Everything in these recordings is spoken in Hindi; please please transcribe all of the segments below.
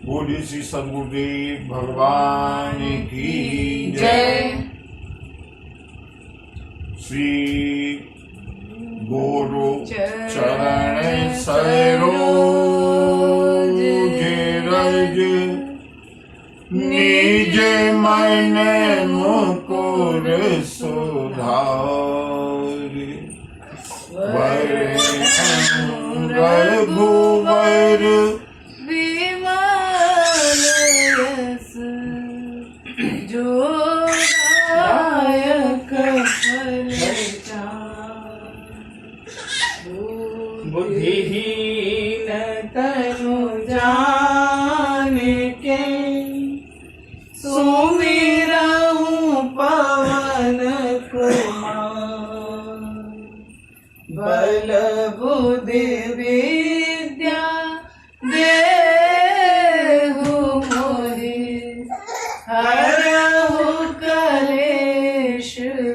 बोलिए श्री सद्गुरुदेव भगवान की जय। श्री गुरु चरण सरोज रज निज मन मुकुर सुधार। रघुवर विमल यस जो दायक फल बुद्धिहीन तनु जानिके सुमिरहु पवन कुमार। बल बुद्धि विद्या देहु मोहि हरहु कलेश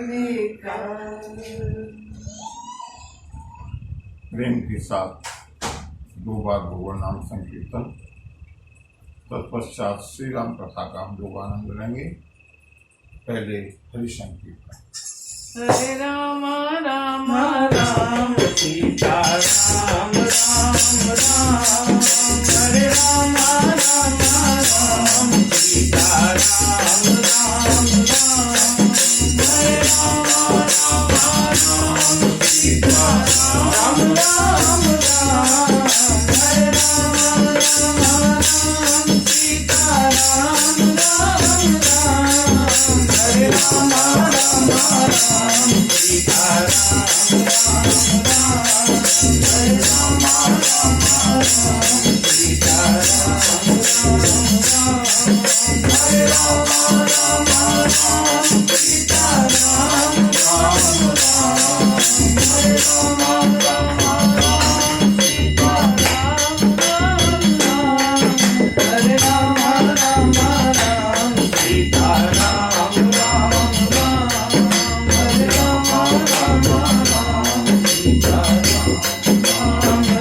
विकार। प्रेम के साथ दो बार भगवान नाम संकीर्तन, तत्पश्चात श्री राम कथा का हम लोग आनंद लेंगे। पहले हरि संकीर्तन। हरे राम राम राम सीता राम राम राम। हरे राम राम राम सीता राम राम राम। हरे राम राम राम सीता राम राम राम। हरे राम राम राम सीता राम राम राम। हरे राम राम राम सीता राम राम राम। हरे राम राम राम सीता राम राम राम। हरे राम राम राम सीता राम राम राम। हरे राम राम राम सीता राम राम राम। हरे राम राम राम सीता राम राम राम। हरे राम राम राम सीता राम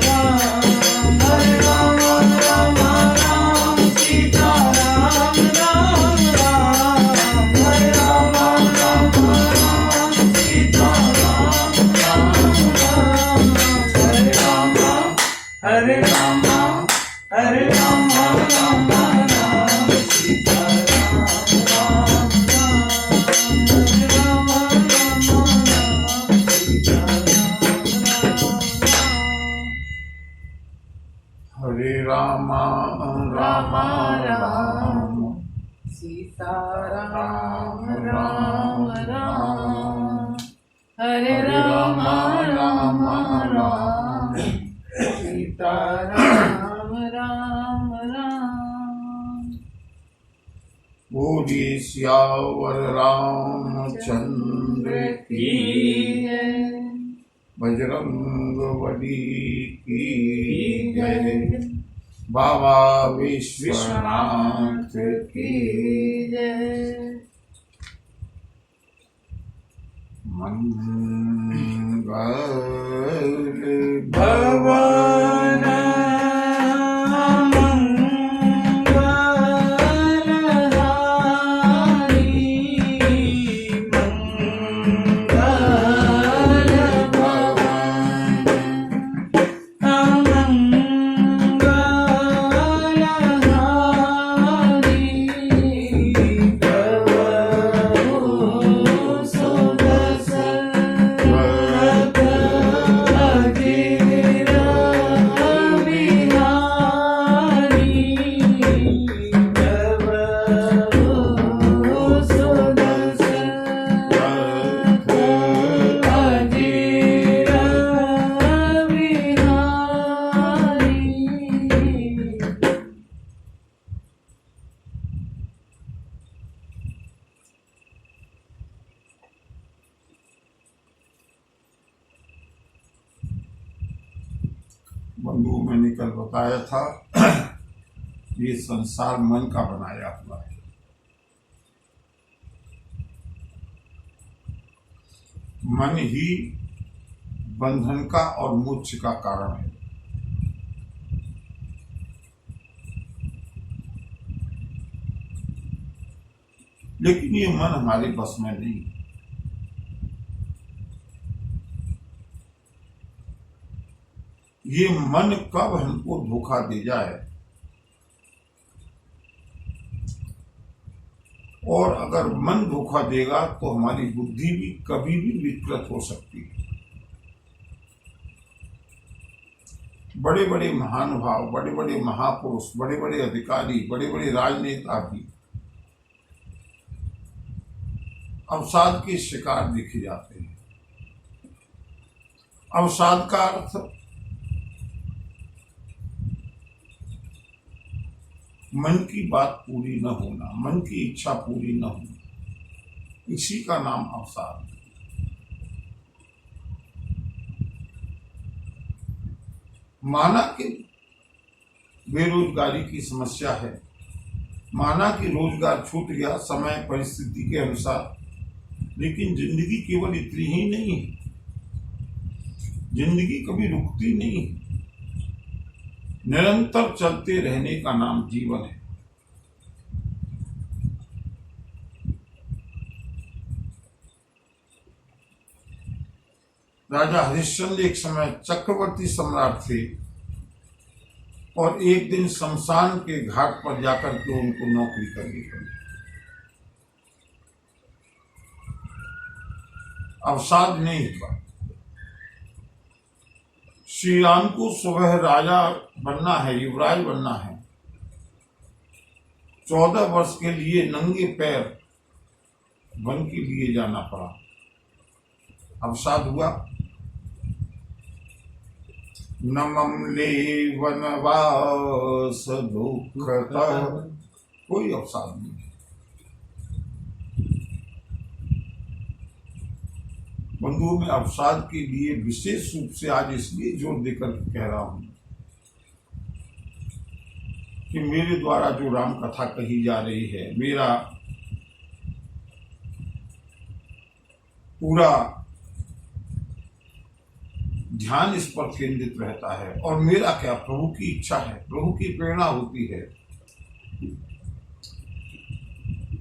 राम। हरे राम राम राम सीता राम राम राम। हरे राम राम राम सीता राम राम राम। हरे राम हरे राम हरे राम राम राम सीता राम राम राम। हरे राम राम राम सीता राम राम। हरे राम राम राम सीता राम राम राम। हरे राम राम राम सीता राम राम राम। बोलिए सियावर रामचंद्र की जय। बजरंग बली की जय। बाबा विश्वनाथ की जय। मंगल भवन बंधु मैंने कल बताया था ये संसार मन का बनाया हुआ है। मन ही बंधन का और मोक्ष का कारण है। लेकिन ये मन हमारे बस में नहीं। ये मन कब हमको धोखा दे जाए, और अगर मन धोखा देगा तो हमारी बुद्धि भी कभी भी विकृत हो सकती है। बड़े बड़े महानुभाव, बड़े बड़े महापुरुष, बड़े बड़े अधिकारी, बड़े बड़े राजनेता भी अवसाद के शिकार देखे जाते हैं। अवसाद का अर्थ मन की बात पूरी न होना, मन की इच्छा पूरी न होना, इसी का नाम अवसाद है। माना कि बेरोजगारी की समस्या है, माना कि रोजगार छूट गया समय परिस्थिति के अनुसार, लेकिन जिंदगी केवल इतनी ही नहीं है। जिंदगी कभी रुकती नहीं है, निरंतर चलते रहने का नाम जीवन है। राजा हरिश्चंद्र एक समय चक्रवर्ती सम्राट थे, और एक दिन शमशान के घाट पर जाकर के उनको नौकरी करनी पड़ी। अवसाद नहीं हुआ। श्री राम को सुबह राजा बनना है, युवराज बनना है। 14 वर्ष के लिए नंगे पैर वन के लिए जाना पड़ा। अवसाद हुआ। नममले वनवास दुखता, कोई अवसाद नहीं। बंधुओं में अवसाद के लिए विशेष रूप से आज इसलिए जोर देकर कह रहा हूं कि मेरे द्वारा जो राम कथा कही जा रही है, मेरा पूरा ध्यान इस पर केंद्रित रहता है। और मेरा क्या, प्रभु की इच्छा है, प्रभु की प्रेरणा होती है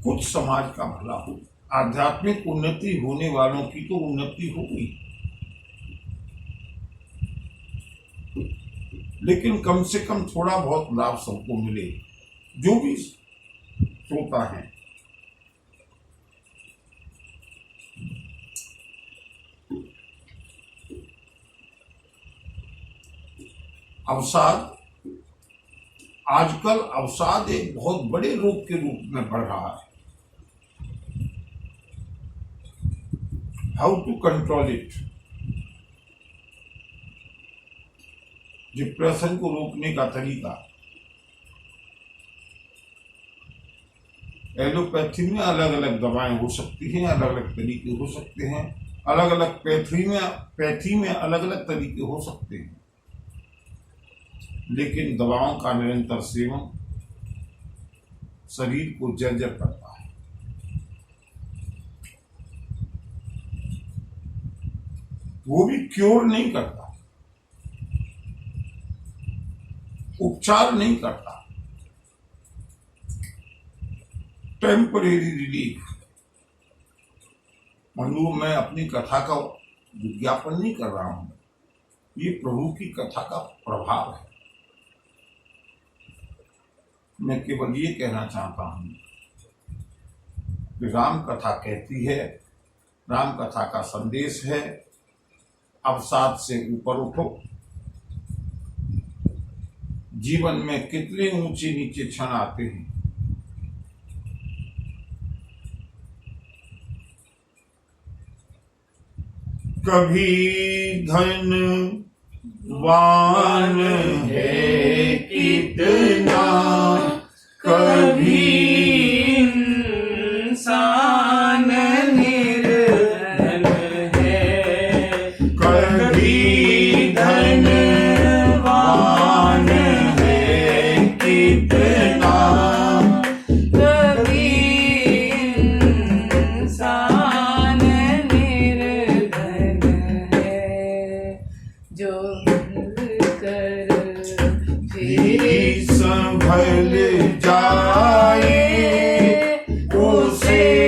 कुछ समाज का भला हो। आध्यात्मिक उन्नति होने वालों की तो उन्नति होगी, लेकिन कम से कम थोड़ा बहुत लाभ सबको मिले, जो भी श्रोता है। अवसाद, आजकल अवसाद एक बहुत बड़े रोग के रूप में बढ़ रहा है। How to control it? Depression को रोकने का तरीका। एलोपैथी में अलग अलग दवाएं हो सकती हैं, अलग अलग तरीके हो सकते हैं, अलग अलग पैथी में अलग अलग तरीके हो सकते हैं, लेकिन दवाओं का निरंतर सेवन शरीर को जर्जर करता है। वो भी क्योर नहीं करता, उपचार नहीं करता, टेम्परेरी रिलीफ। बंधुओं, मैं अपनी कथा का विज्ञापन नहीं कर रहा हूं, ये प्रभु की कथा का प्रभाव है। मैं केवल ये कहना चाहता हूं कि राम कथा कहती है, राम कथा का संदेश है, अवसाद से ऊपर उठो। जीवन में कितने ऊंचे नीचे क्षण आते हैं, कभी धन वान है कितना, कभी इंसान निर्धन है, कभी धनवान है कितना, कभी इंसान निर्धन है, जो मिलकर भी संभल जाए उसे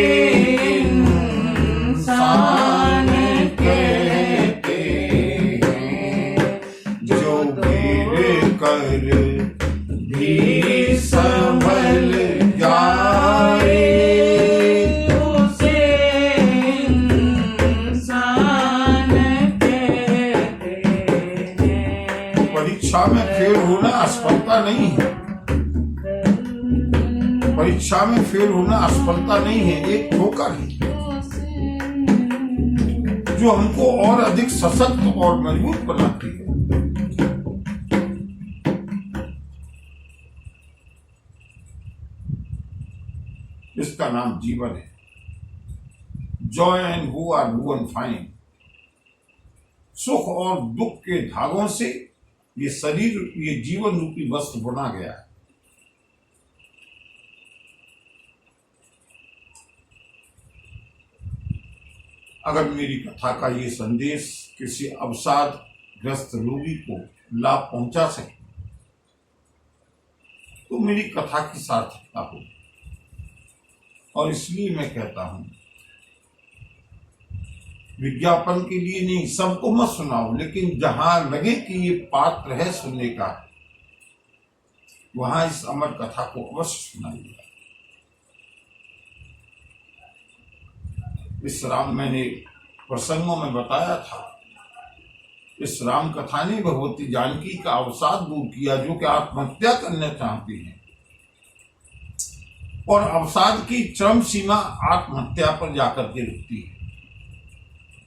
परीक्षा में फेल होना असफलता नहीं है, एक ठोकर है जो हमको और अधिक सशक्त और मजबूत बनाती है। इसका नाम जीवन है। जॉय एंड वो आर डूइंग फाइन। सुख और दुख के धागों से ये शरीर, ये जीवन रूपी वस्त्र बना गया है। अगर मेरी कथा का ये संदेश किसी अवसाद ग्रस्त रोगी को लाभ पहुंचा सके तो मेरी कथा की सार्थकता हो। और इसलिए मैं कहता हूं, विज्ञापन के लिए नहीं, सबको मत सुनाओ, लेकिन जहां लगे कि ये पात्र है सुनने का, वहां इस अमर कथा को अवश्य सुनाइए। इस राम, मैंने प्रसंगों में बताया था, इस राम कथा ने भगवती जानकी का अवसाद दूर किया, जो कि आत्महत्या करना चाहती हैं। और अवसाद की चरम सीमा आत्महत्या पर जाकर के रुकती है।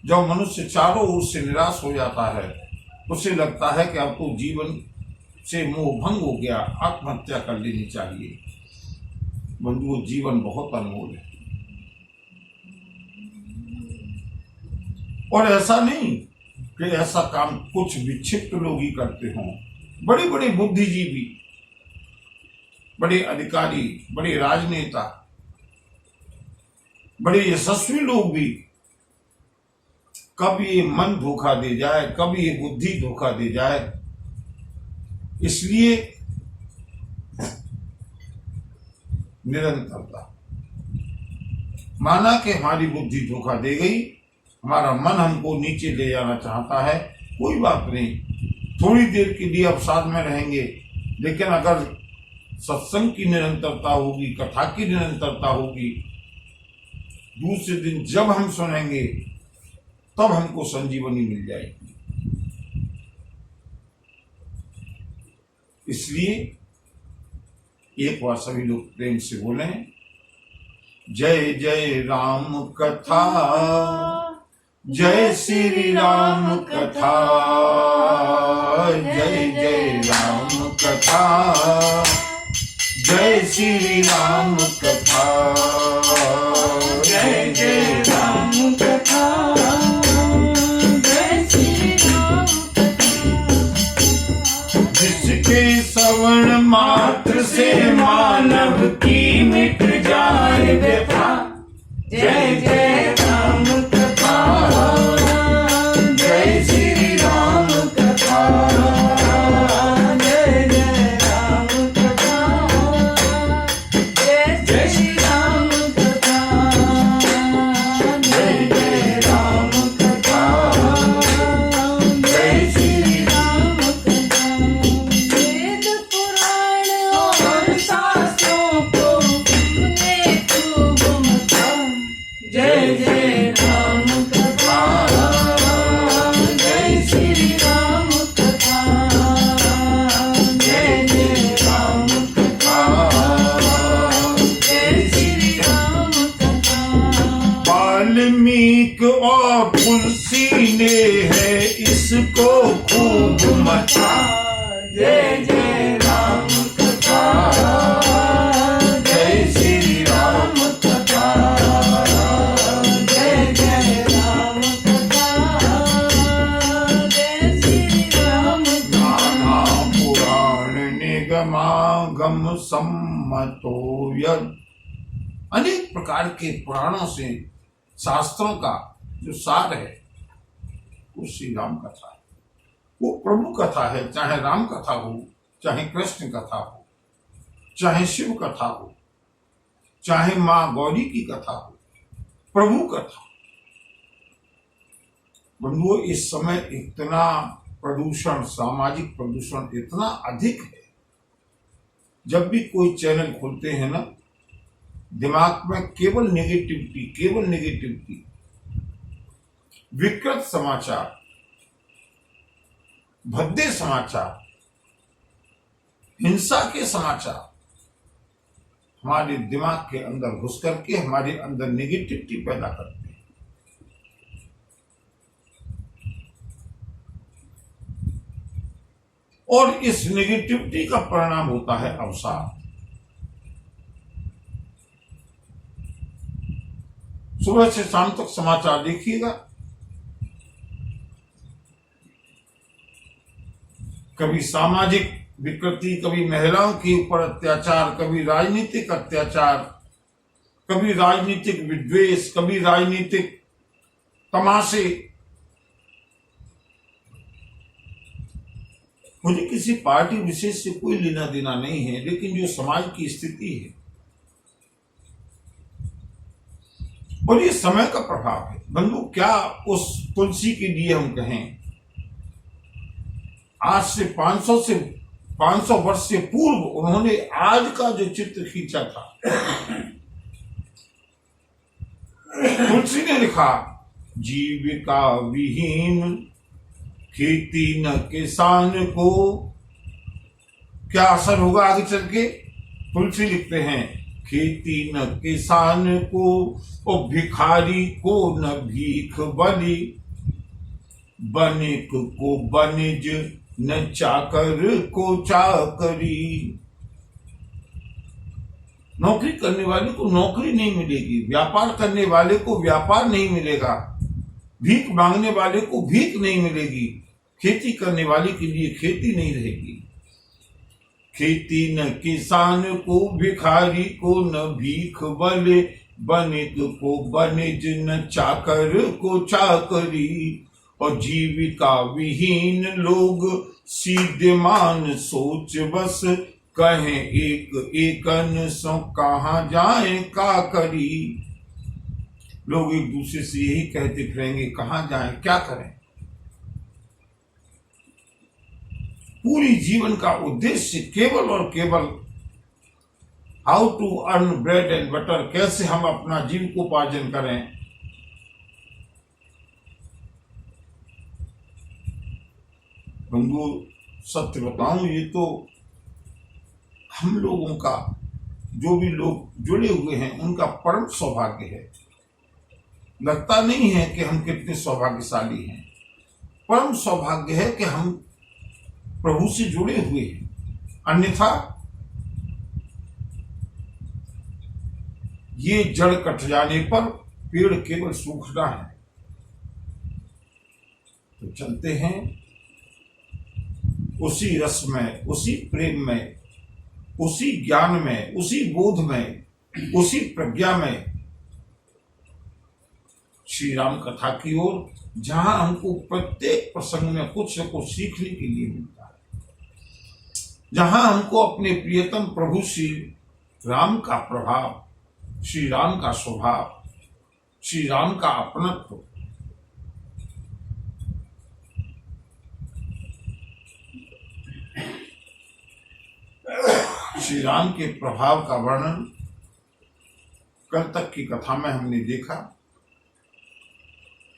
जब मनुष्य चारों ओर से निराश हो जाता है, उसे लगता है कि अब तो जीवन से मोह भंग हो गया, आत्महत्या कर लेनी चाहिए। बंधुओं, जीवन बहुत अनमोल है। और ऐसा नहीं कि ऐसा काम कुछ विक्षिप्त लोग ही करते हों। बड़े बड़े बुद्धिजीवी, बड़े अधिकारी, बड़े राजनेता, बड़े यशस्वी लोग भी कब ये मन धोखा दे जाए, कब ये बुद्धि धोखा दे जाए, इसलिए निरंतरता। माना कि हमारी बुद्धि धोखा दे गई, हमारा मन हमको नीचे ले जाना चाहता है, कोई बात नहीं, थोड़ी देर के लिए अवसाद में रहेंगे, लेकिन अगर सत्संग की निरंतरता होगी, कथा की निरंतरता होगी, दूसरे दिन जब हम सुनेंगे तब हमको संजीवनी मिल जाएगी। इसलिए एक बार सभी लोग प्रेम से बोलें, जय जय राम कथा, जय श्री राम कथा, जय जय राम कथा, जय श्री राम कथा, जय जय राम कथा, जय श्री राम कथा। जिसके श्रवण मात्र से मानव की मिट जाए व्यथा, जय जय राम कथा, जय श्री राम कथा, जय जय राम कथा, जय श्री राम कथा, जय जय राम कथा, जय श्री राम कथा। वेद पुराण और शास्त्रों को तुमने खूब मथा, जय जय राम कथा, जय श्री राम कथा, जय जय राम कथा, जय श्री राम कथा। वाल्मीकि और तुलसी ने है इसको खूब मथा, जय जय राम कथा, जय श्री राम कथा, जय जय राम कथा, जय श्री राम नाना पुराण निगमागम सम्मतो यद। अनेक प्रकार के पुराणों से, शास्त्रों का जो सार है वो श्री राम कथा है, वो प्रभु कथा है। चाहे राम कथा हो, चाहे कृष्ण कथा हो, चाहे शिव कथा हो, चाहे माँ गौरी की कथा हो, प्रभु कथा। बंधुओं, इस समय इतना प्रदूषण, सामाजिक प्रदूषण इतना अधिक है, जब भी कोई चैनल खोलते हैं ना, दिमाग में केवल नेगेटिविटी, केवल नेगेटिविटी, विकृत समाचार, भद्दे समाचार, हिंसा के समाचार हमारे दिमाग के अंदर घुस करके हमारे अंदर नेगेटिविटी पैदा करते हैं। और इस नेगेटिविटी का परिणाम होता है अवसाद। सुबह से शाम तक समाचार देखिएगा, कभी सामाजिक विकृति, कभी महिलाओं के ऊपर अत्याचार, कभी राजनीतिक अत्याचार, कभी राजनीतिक विद्वेष, कभी राजनीतिक तमाशे। मुझे किसी पार्टी विशेष से कोई लेना देना नहीं है, लेकिन जो समाज की स्थिति है और ये समय का प्रभाव है। बंधु, क्या उस तुलसी के लिए हम कहें आज से 500 वर्ष से पूर्व उन्होंने आज का जो चित्र खींचा था, तुलसी ने लिखा, जीविका विहीन खेती न किसान को क्या असर होगा आगे चल के। तुलसी लिखते हैं, खेती न किसान को और भिखारी को न भीख बली, बनिक को बनिज न चाकर को चाकरी। नौकरी करने वाले को नौकरी नहीं मिलेगी, व्यापार करने वाले को व्यापार नहीं मिलेगा, भीख मांगने वाले को भीख नहीं मिलेगी, खेती करने वाले के लिए खेती नहीं रहेगी। खेती न किसान को भिखारी को न भीख बले, बनिक को बनिज न चाकर को चाकरी। और जीविका विहीन लोग सीधमान सोच बस, कहें एक एकन सो कहाँ जाए का करी। लोग एक दूसरे से यही कहते फिरेंगे, कहाँ जाएं, क्या करें। पूरी जीवन का उद्देश्य केवल और केवल how to earn bread and butter, कैसे हम अपना जीविकोपार्जन करें। बंधु, सत्य बताऊं, ये तो हम लोगों का, जो भी लोग जुड़े हुए हैं, उनका परम सौभाग्य है। लगता नहीं है कि हम कितने सौभाग्यशाली हैं। परम सौभाग्य है कि हम प्रभु से जुड़े हुए हैं। अन्यथा ये जड़ कट जाने पर पेड़ केवल सूखना है। तो चलते हैं उसी रस में, उसी प्रेम में, उसी ज्ञान में, उसी बोध में, उसी प्रज्ञा में श्री राम कथा की ओर, जहां हमको प्रत्येक प्रसंग में कुछ न कुछ सीखने के लिए मिलता है, जहां हमको अपने प्रियतम प्रभु श्री राम का प्रभाव, श्री राम का स्वभाव, श्री राम का अपनत्व, श्री राम के प्रभाव का वर्णन कल तक की कथा में हमने देखा।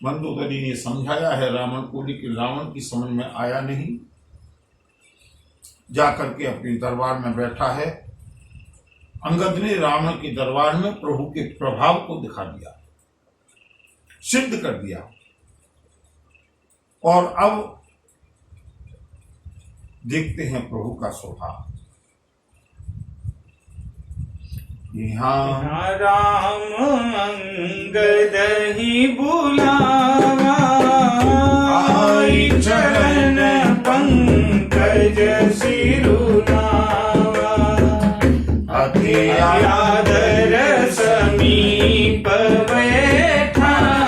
मंदोदरी ने समझाया है रावण को, लेकिन रावण की समझ में आया नहीं। जाकर के अपने दरबार में बैठा है। अंगद ने रावण के दरबार में प्रभु के प्रभाव को दिखा दिया, सिद्ध कर दिया। और अब देखते हैं प्रभु का स्वभाव। यहाँ राम अंगद ही बुलावा, आई चरण पंकज सिरुनावा। अति आदर समीप बैठारी,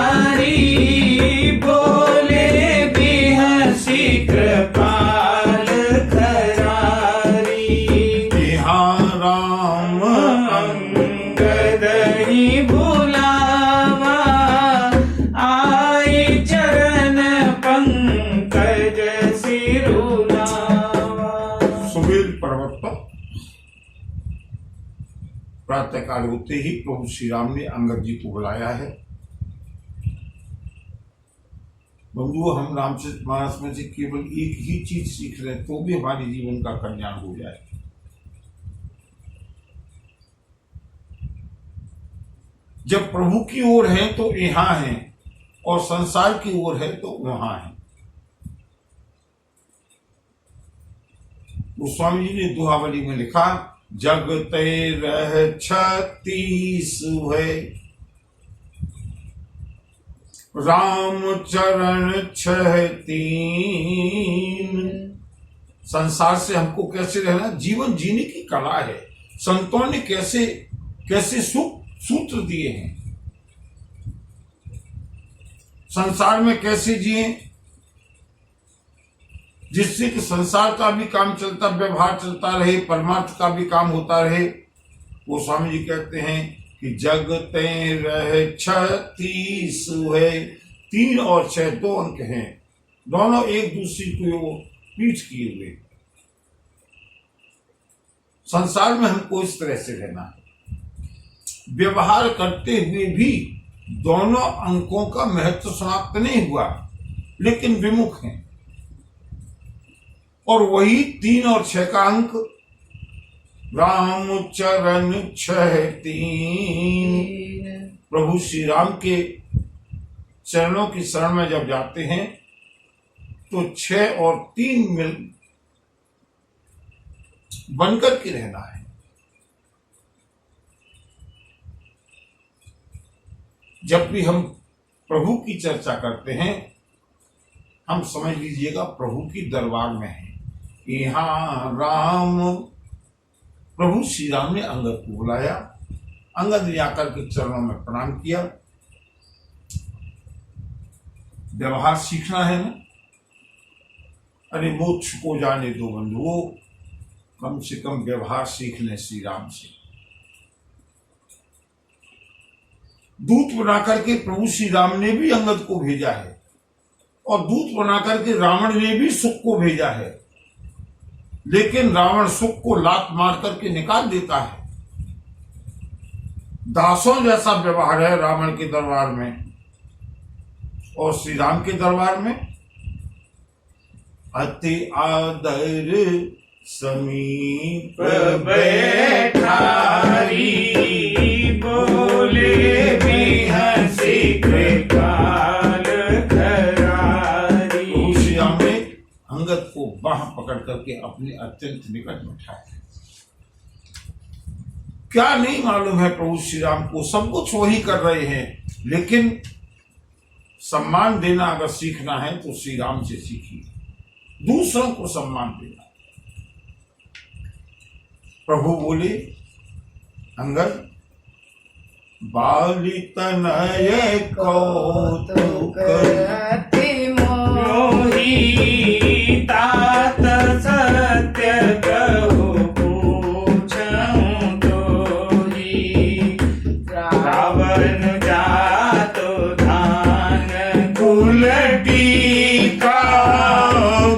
बोले बिहसी कृपाल खरारी। यहाँ राम अंगद ही बुलावा, आई चरण पंकज सिरुनावा। सुबेल पर्वत पर प्रातःकाल होते ही प्रभु श्री राम ने अंगद जी को बुलाया है। बंधुओं, हम रामचरितमानस में से केवल एक ही चीज सीख रहे हैं, तो भी हमारे जीवन का कल्याण हो जाए। जब प्रभु की ओर है तो यहाँ है, और संसार की ओर है तो वहां है। गोस्वामी जी ने दोहावली में लिखा, जगते रह 36 है, राम चरण 6 3। संसार से हमको कैसे रहना, जीवन जीने की कला है। संतों ने कैसे कैसे सूत्र दिए हैं, संसार में कैसे जिए जिससे कि संसार का भी काम चलता, व्यवहार चलता रहे, परमार्थ का भी काम होता रहे। वो स्वामी जी कहते हैं कि जगते रहे 36 है, 3 और 6 2 अंक हैं, दोनों एक दूसरे को पीठ किए हुए। संसार में हमको इस तरह से रहना है, व्यवहार करते हुए भी दोनों अंकों का महत्व समाप्त नहीं हुआ, लेकिन विमुख हैं। और वही 3 और 6 का अंक, राम चरण 6 3। प्रभु श्री राम के चरणों की शरण में जब जाते हैं तो 6 और 3 मिल बनकर के रहना है। जब भी हम प्रभु की चर्चा करते हैं, हम समझ लीजिएगा प्रभु की दरबार में है। यहाँ राम, प्रभु श्री राम ने अंगद को बुलाया, अंगद ने आकर के चरणों में प्रणाम किया। व्यवहार सीखना है ना, अरे मोक्ष को जाने दो बंधुओं, कम से कम व्यवहार सीख लें श्री राम से। दूत बनाकर के प्रभु श्री राम ने भी अंगद को भेजा है, और दूत बनाकर के रावण ने भी सुख को भेजा है, लेकिन रावण सुख को लात मार करके निकाल देता है। दासों जैसा व्यवहार है रावण के दरबार में, और श्री राम के दरबार में अति आदर समीप बैठारी, बोले भी हंसी कृपाल करारी। श्री राम ने अंगद को बाह पकड़ करके अपने अत्यंत निकट बैठाया। क्या नहीं मालूम है प्रभु श्री राम को, सब कुछ वही कर रहे हैं, लेकिन सम्मान देना अगर सीखना है तो श्री राम से सीखिए, दूसरों को सम्मान देना। प्रभु बोले, अंगद बाली तनय कौतुक मोही, तात सत्य कहु पूछऊं तोही। रावण जातो धान कुलटी का,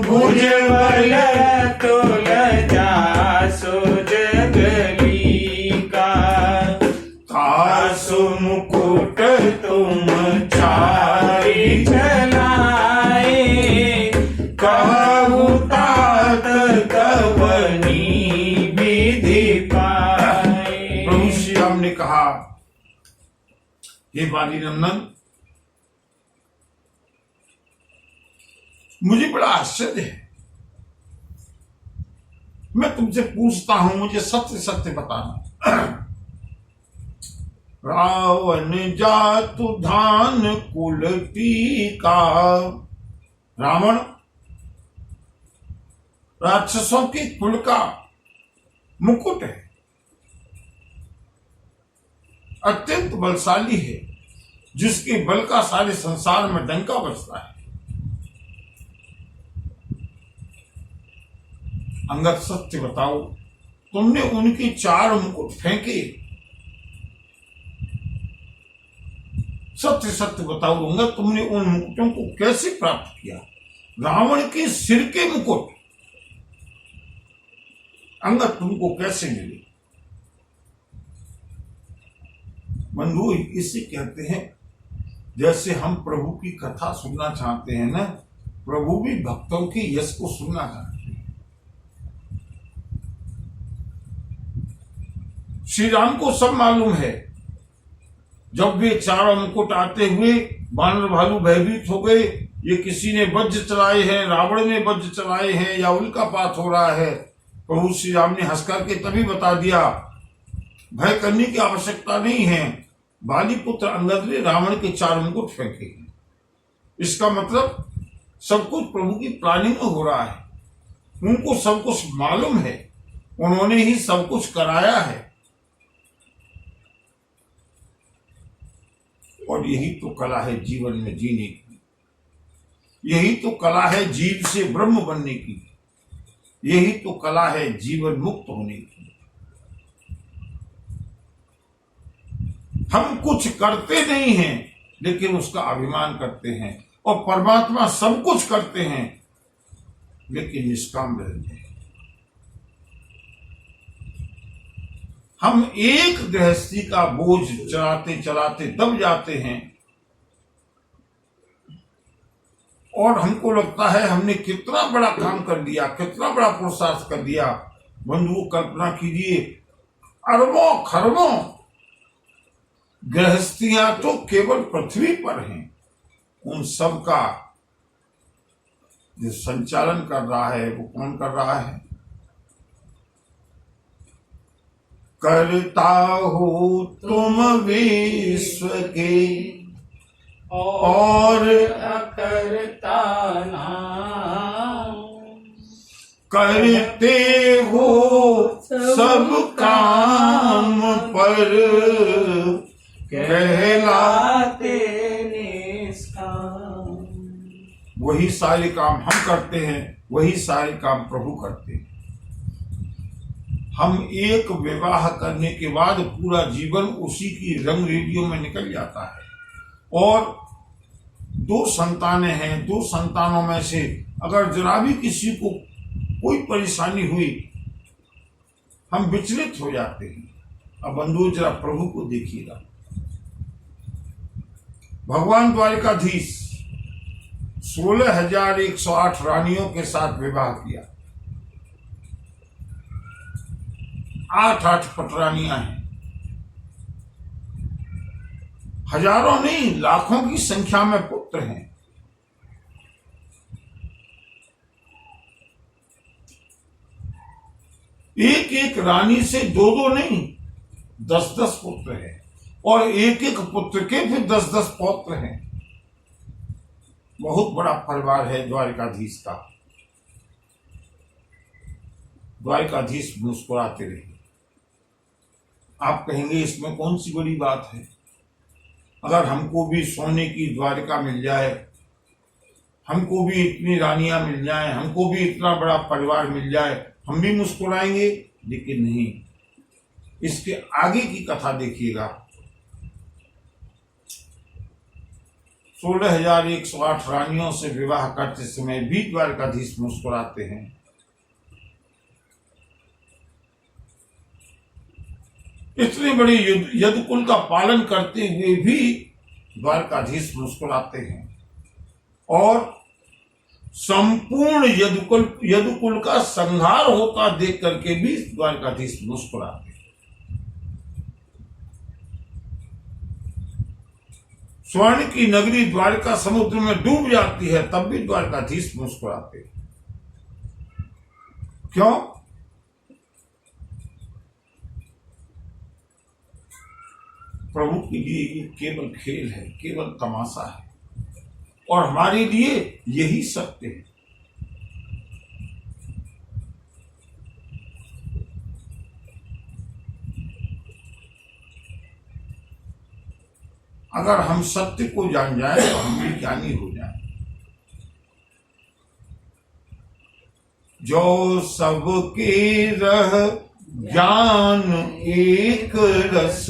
भुजबल तुल जासो जगली का। तासु मुकुट तुम चारि चलाए, कहु तात कवनी विधि पाए। प्रभु श्री राम ने कहा, हे बाली नंदन, मुझे बड़ा आश्चर्य है, मैं तुमसे पूछता हूं, मुझे सत्य सत्य बताना। रावण जातु धान कुलटी का, रावण राक्षसों के कुल का मुकुट है, अत्यंत बलशाली है, जिसके बल का सारे संसार में डंका बजता है। अंगद सत्य बताओ, तुमने उनके 4 मुकुट फेंके, सत्य सत्य बताओ अंगद, तुमने उन मुकुटों को कैसे प्राप्त किया? रावण के सिर के मुकुट अंगद तुमको कैसे मिले? बंधु, इसे कहते हैं, जैसे हम प्रभु की कथा सुनना चाहते हैं ना, प्रभु भी भक्तों के यश को सुनना चाहते हैं। श्री राम को सब मालूम है, जब वे चारों मुकुट आते हुए वानर भालू भयभीत हो गए, ये किसी ने वज्र चलाए हैं, रावण ने वज्र चलाए हैं या उल्का पात हो रहा है। प्रभु श्री राम ने हंस करके तभी बता दिया, भय करने की आवश्यकता नहीं है, बाली पुत्र अंगद ने रावण के 4 मुकुट फेंके। इसका मतलब सब कुछ प्रभु की प्लानिंग में हो रहा है, उनको सब कुछ मालूम है, उन्होंने ही सब कुछ कराया है। और यही तो कला है जीवन में जीने की, यही तो कला है जीव से ब्रह्म बनने की, यही तो कला है जीवन मुक्त होने की। हम कुछ करते नहीं हैं लेकिन उसका अभिमान करते हैं, और परमात्मा सब कुछ करते हैं लेकिन निष्काम रहते हैं। हम एक गृहस्थी का बोझ चलाते चलाते दब जाते हैं और हमको लगता है हमने कितना बड़ा काम कर दिया, कितना बड़ा पुरुषार्थ कर दिया। बंधुओं, कल्पना कीजिए, अरबों खरबों गृहस्थियां तो केवल पृथ्वी पर हैं, उन सब का जो संचालन कर रहा है वो कौन कर रहा है? करता हो तुम विश्व के और अकर्ता नाम, करते हो सब काम पर कहलाते निष्काम। वही सारे काम हम करते हैं, वही सारे काम प्रभु करते हैं। हम एक विवाह करने के बाद पूरा जीवन उसी की रंग रेडियो में निकल जाता है, और 2 संतानें हैं, 2 संतानों में से अगर जरा भी किसी को कोई परेशानी हुई, हम विचलित हो जाते हैं। अब बंधु जरा प्रभु को देखिएगा, भगवान द्वारिकाधीश 16,108 रानियों के साथ विवाह किया। 8 पटरानियां हैं, हजारों नहीं लाखों की संख्या में पुत्र हैं। एक एक रानी से 2 नहीं 10 पुत्र हैं, और एक एक पुत्र के फिर 10 पौत्र हैं। बहुत बड़ा परिवार है द्वारिकाधीश का। द्वारिकाधीश मुस्कुराते रहे। आप कहेंगे इसमें कौन सी बड़ी बात है? अगर हमको भी सोने की द्वारिका मिल जाए, हमको भी इतनी रानियां मिल जाए, हमको भी इतना बड़ा परिवार मिल जाए, हम भी मुस्कुराएंगे। लेकिन नहीं, इसके आगे की कथा देखिएगा। 16,108 रानियों से विवाह करते समय भी द्वारिकाधीश मुस्कुराते हैं। इतने बड़े यदुकुल का पालन करते हुए भी द्वारकाधीश मुस्कुराते हैं, और संपूर्ण यदुकुल का संहार होता देख करके भी द्वारकाधीश मुस्कुराते हैं। स्वर्ण की नगरी द्वारका समुद्र में डूब जाती है, तब भी द्वारकाधीश मुस्कुराते हैं। क्यों? प्रभु के लिए ये केवल खेल है, केवल तमाशा है, और हमारे लिए यही सत्य है। अगर हम सत्य को जान जाए तो हम भी ज्ञानी हो जाए। जो सबके रह ज्ञान एक रस,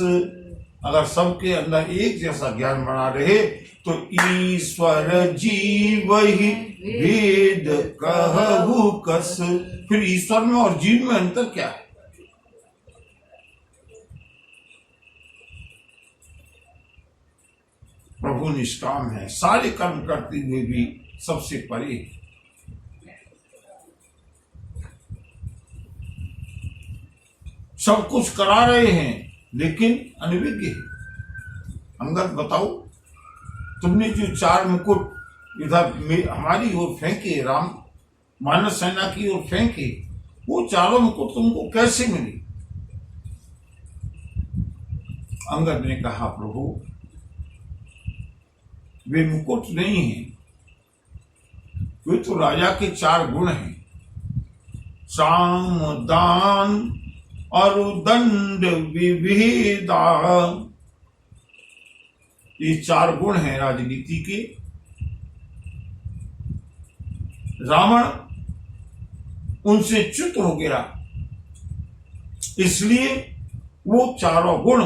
अगर सबके अंदर एक जैसा ज्ञान बना रहे तो ईश्वर जीव ही भेद कहु कस। फिर ईश्वर में और जीव में अंतर क्या है? प्रभु निष्काम है, सारे कर्म करते हुए भी सबसे परे है। सब कुछ करा रहे हैं लेकिन अनभिज्ञ है। अंगद बताओ, तुमने जो 4 मुकुट इधर हमारी ओर फेंके, राम मानस सेना की ओर फेंके, वो 4 मुकुट तुमको कैसे मिले? अंगद ने कहा, प्रभु वे मुकुट नहीं है, वे तो राजा के 4 गुण हैं, साम दान और दंड विविधा। ये 4 गुण हैं राजनीति के। रावण उनसे च्युत हो गया, इसलिए वो 4 गुण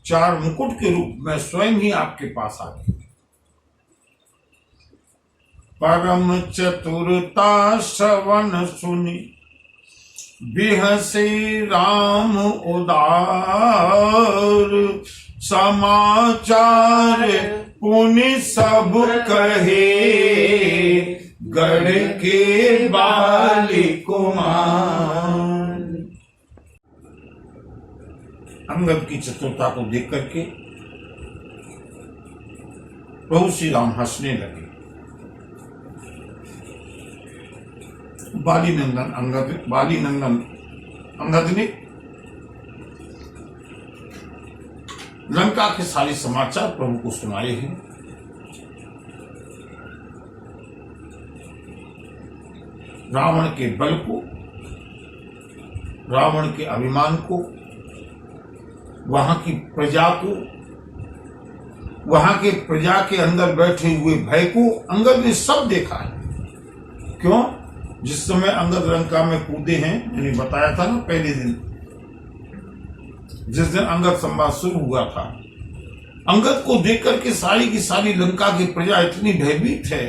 4 मुकुट के रूप में स्वयं ही आपके पास आ गए। परम चतुरता श्रवण सुनी बिहसे राम उदार, समाचार पुनि सब कहे, गढ़ के बाली कुमार। अंगद की चतुरता को देख करके प्रभु श्री राम हंसने लगे। बाली नंदन अंगद ने लंका के सारे समाचार प्रभु को सुनाए हैं। रावण के बल को, रावण के अभिमान को, वहां की प्रजा को, वहां के प्रजा के अंदर बैठे हुए भय को अंगद ने सब देखा है। क्यों? जिस समय अंगद लंका में कूदे हैं, मैंने बताया था ना पहले दिन, जिस दिन अंगद संवाद शुरू हुआ था, अंगद को देख करके सारी की सारी लंका की प्रजा इतनी भयभीत है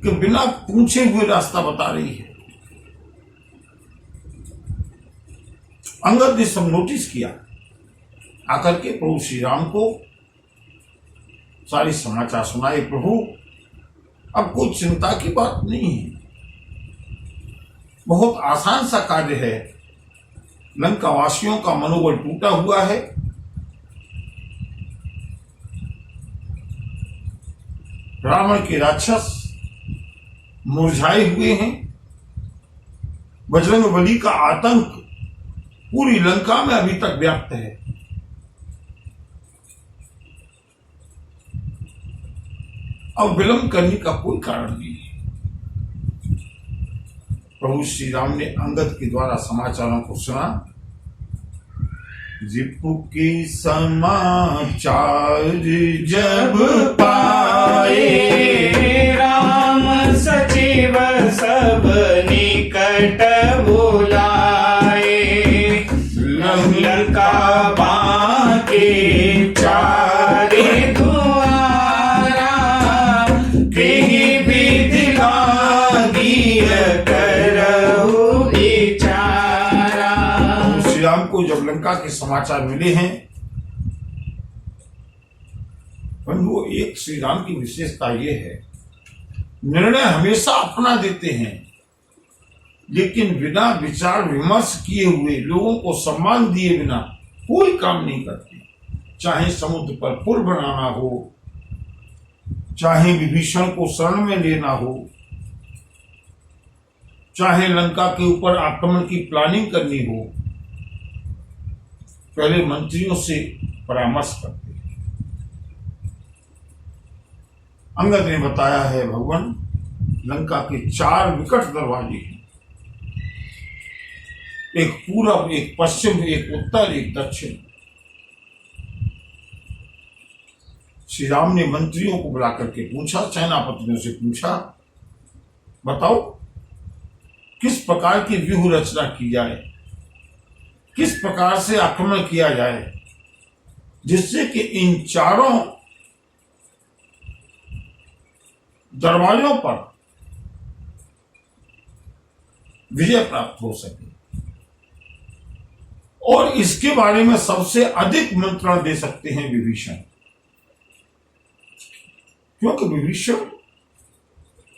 कि बिना पूछे हुए रास्ता बता रही है। अंगद ने सब नोटिस किया, आकर के प्रभु श्री राम को सारे समाचार सुनाए। प्रभु अब कोई चिंता की बात नहीं है, बहुत आसान सा कार्य है। लंका वासियों का मनोबल टूटा हुआ है, रावण के राक्षस मुरझाए हुए हैं, बजरंगबली का आतंक पूरी लंका में अभी तक व्याप्त है। अब विलंब करने का कोई कारण नहीं है। प्रभु श्री राम ने अंगद के द्वारा समाचारों को सुना। रिपु के समाचार जब पाए, राम सचिव सब निकट बुलाए, लंका बाके चारे द्वारा, कहीं विधि लागी करहु विचारा। श्री राम को जब लंका के समाचार मिले हैं, वो एक श्री राम की विशेषता यह है, निर्णय हमेशा अपना देते हैं, लेकिन बिना विचार विमर्श किए हुए, लोगों को सम्मान दिए बिना कोई काम नहीं करते। चाहे समुद्र पर पुल बनाना हो, चाहे विभीषण को शरण में लेना हो, चाहे लंका के ऊपर आक्रमण की प्लानिंग करनी हो, पहले मंत्रियों से परामर्श करते हैं। अंगद ने बताया है, भगवान लंका के 4 विकट दरवाजे हैं, एक पूरब, एक पश्चिम, एक उत्तर, एक दक्षिण। श्री राम ने मंत्रियों को बुला करके पूछा, सेनापतियों से पूछा, बताओ किस प्रकार की व्यूह रचना की जाए, किस प्रकार से आक्रमण किया जाए, जिससे कि इन 4 दरवाजों पर विजय प्राप्त हो सके। और इसके बारे में सबसे अधिक मंत्रण दे सकते हैं विभीषण, क्योंकि विभीषण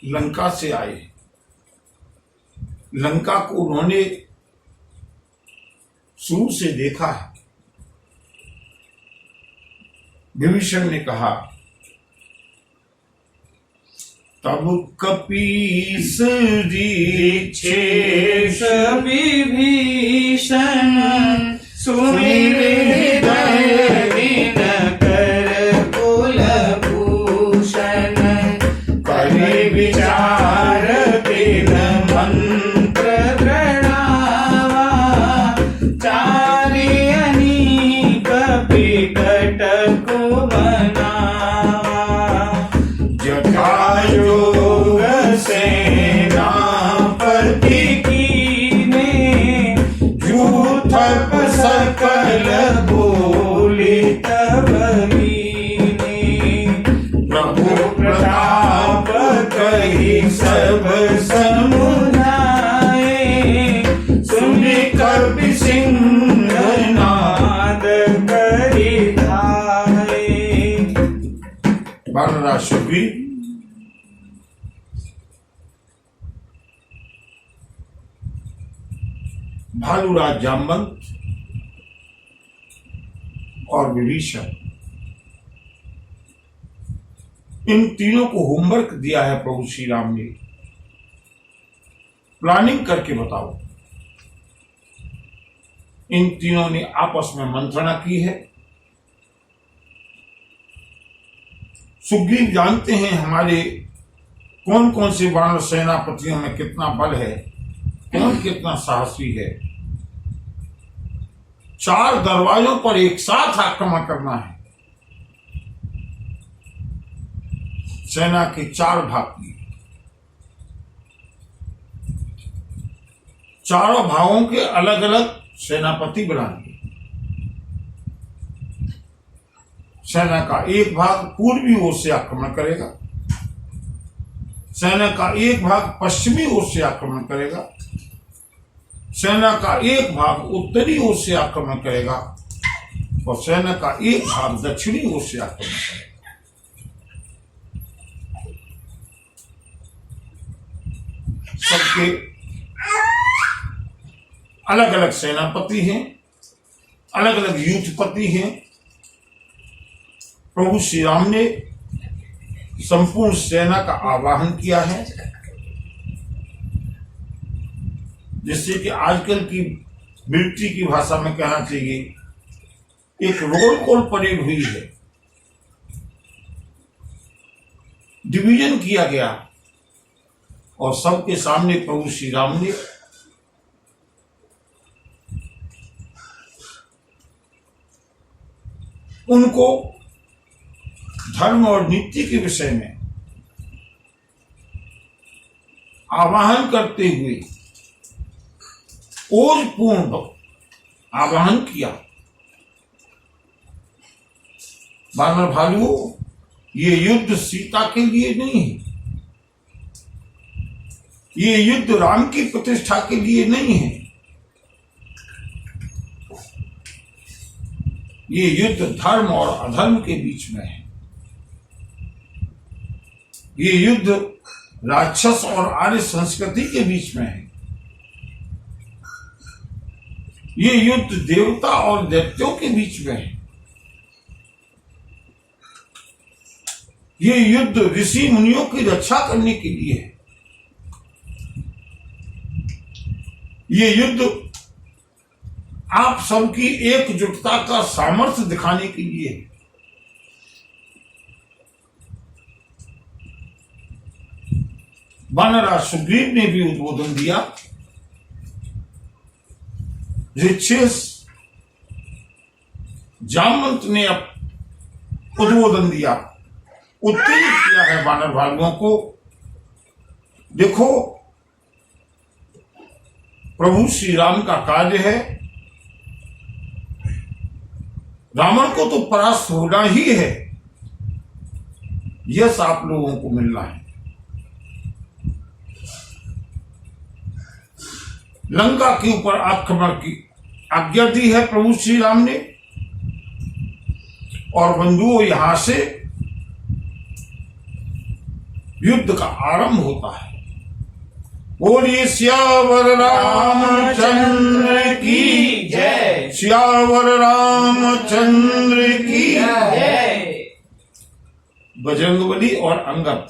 लंका से आए, लंका को उन्होंने शुरू से देखा है, विभीषण ने कहा, तब कपीस दीक्षे विभीषण सुमिर हृदय दीन कर कुलभूषण करि विचार तीन मंत्र प्रणवा चारि अनीक विकट को बनावा जथा योग सेनापति कीने जूथप सकल बोली तब लीने प्रभु प्रताप कही सब समुदाय सुनि कपि सिंह नाद करि धाये। बानरराज सुग्रीव भालूराज जामवंत और विभीषण, इन तीनों को होमवर्क दिया है प्रभु श्री राम ने। प्लानिंग करके बताओ। इन तीनों ने आपस में मंत्रणा की है। सुग्रीव जानते हैं हमारे कौन कौन से वानर सेनापतियों में कितना बल है, कौन कितना साहसी है। 4 दरवाजों पर एक साथ आक्रमण करना है। सेना के 4 भाग किए, चारों भागों के अलग अलग सेनापति बनाएंगे। सेना का एक भाग पूर्वी ओर से आक्रमण करेगा, सेना का एक भाग पश्चिमी ओर से आक्रमण करेगा, सेना का एक भाग उत्तरी ओर से आक्रमण करेगा और सेना का एक भाग दक्षिणी ओर से आक्रमण करेगा। सबके अलग अलग सेनापति हैं, अलग अलग युद्धपति हैं। प्रभु श्री राम ने संपूर्ण सेना का आवाहन किया है, जिससे कि आजकल की मिलिट्री की भाषा में कहना चाहिए एक रोल कॉल परेड हुई है। डिवीजन किया गया और सबके सामने प्रभु श्री राम ने उनको धर्म और नीति के विषय में आवाहन करते हुए ओजपूर्ण आवाहन किया। वानर भालुओं, ये युद्ध सीता के लिए नहीं है, ये युद्ध राम की प्रतिष्ठा के लिए नहीं है, ये युद्ध धर्म और अधर्म के बीच में है। ये युद्ध राक्षस और आर्य संस्कृति के बीच में है। ये युद्ध देवता और दैत्यों के बीच में है। ये युद्ध ऋषि मुनियों की रक्षा करने के लिए है। ये युद्ध आप सबकी एकजुटता का सामर्थ्य दिखाने के लिए है। वानरराज सुग्रीव ने भी उद्बोधन दिया। ऋक्षेश जामवंत ने अब उद्बोधन दिया, उत्तेजित किया है वानर भालुओं को। देखो, प्रभु श्री राम का कार्य है, रावण को तो परास्त होना ही है, यश आप लोगों को मिलना है। लंका के ऊपर आक्रमण की आज्ञा दी है प्रभु श्री राम ने, और बंधुओं यहां से युद्ध का आरंभ होता है। बोलिए सियावर रामचंद्र की जय, सियावर रामचंद्र की जय। बजरंगबली और अंगद।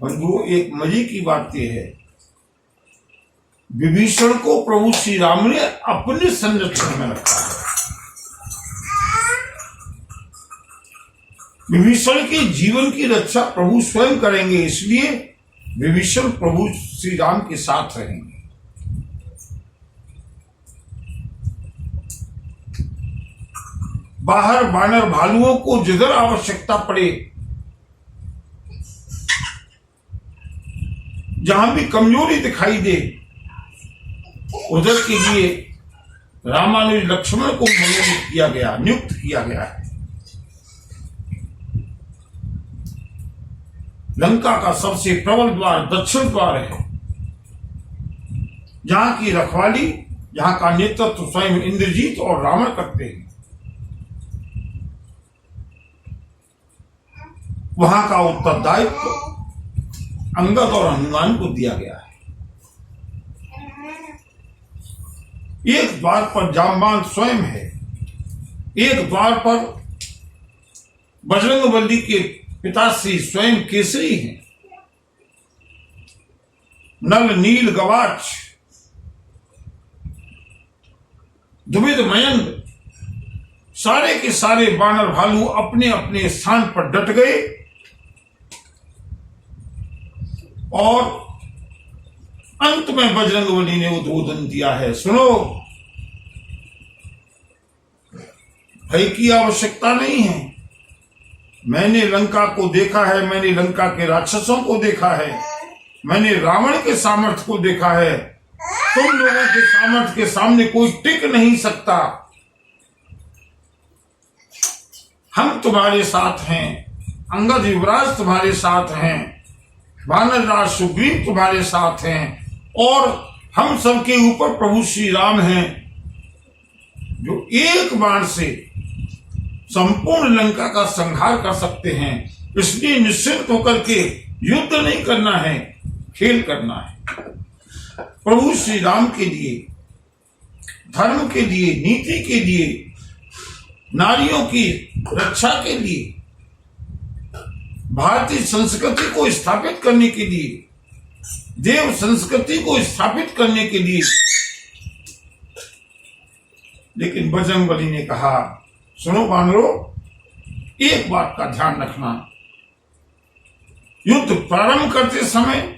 बंधुओं, एक मजे की बात यह है, विभीषण को प्रभु श्री राम ने अपने संरक्षण में रखा है। विभीषण के जीवन की रक्षा प्रभु स्वयं करेंगे, इसलिए विभीषण प्रभु श्री राम के साथ रहेंगे। बाहर बानर भालुओं को जिधर आवश्यकता पड़े, जहां भी कमजोरी दिखाई दे, उधर के लिए रामानुज लक्ष्मण को मनोनीत किया गया, नियुक्त किया गया है। लंका का सबसे प्रबल द्वार दक्षिण द्वार है, जहां की रखवाली, जहां का नेतृत्व स्वयं इंद्रजीत और रावण करते हैं। वहां का उत्तरदायित्व अंगद और हनुमान को दिया गया है। एक द्वार पर जामवान स्वयं है, एक द्वार पर बजरंगबली के पिताश्री स्वयं केसरी हैं। नल नील गवाच दुविध मयंक सारे के सारे बानर भालू अपने अपने स्थान पर डट गए और अंत में बजरंगबली ने उद्बोधन दिया है, सुनो, भय की आवश्यकता नहीं है। मैंने लंका को देखा है, मैंने लंका के राक्षसों को देखा है, मैंने रावण के सामर्थ्य को देखा है। तुम लोगों के सामर्थ्य के सामने कोई टिक नहीं सकता। हम तुम्हारे साथ हैं, अंगद युवराज तुम्हारे साथ हैं, वानर राज सुग्रीव तुम्हारे साथ हैं, और हम सबके ऊपर प्रभु श्री राम हैं, जो एक बाण से संपूर्ण लंका का संहार कर सकते हैं। इसलिए निश्चिंत होकर के युद्ध नहीं करना है, खेल करना है। प्रभु श्री राम के लिए, धर्म के लिए, नीति के लिए, नारियों की रक्षा के लिए, भारतीय संस्कृति को स्थापित करने के लिए, देव संस्कृति को स्थापित करने के लिए। लेकिन बजरंगबली ने कहा, सुनो वानरों, एक बात का ध्यान रखना, युद्ध प्रारंभ करते समय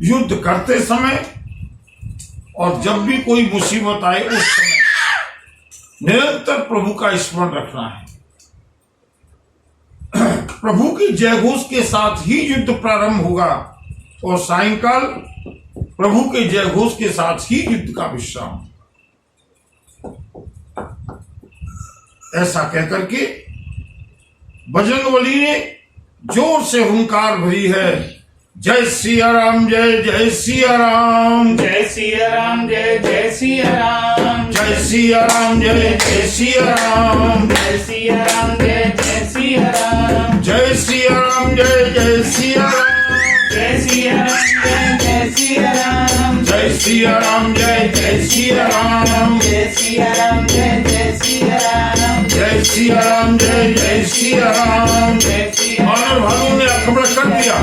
युद्ध करते समय और जब भी कोई मुसीबत आए उस समय निरंतर प्रभु का स्मरण रखना है। प्रभु की जयघोष के साथ ही युद्ध प्रारंभ होगा और सायंकाल प्रभु के जयघोष के साथ ही युद्ध का विश्राम। ऐसा कहकर के बजरंगबली ने जोर से हुंकार भरी है, जय सिया राम, जय जय सिया राम, जय सिया राम, जय जय सिया राम, जय सिया राम, जय जय सिया राम, जय सिया राम, जय जय सिया राम, जय सिया राम, जय जय सिया राम, जय सिया राम, जय जय सिया राम, जय सिया राम, जय जय सिया राम, जय सिया राम, जय जय सिया राम, जय सिया राम, जय जय सिया राम। जय सिया मानव भालू ने आक्रमण कर दिया।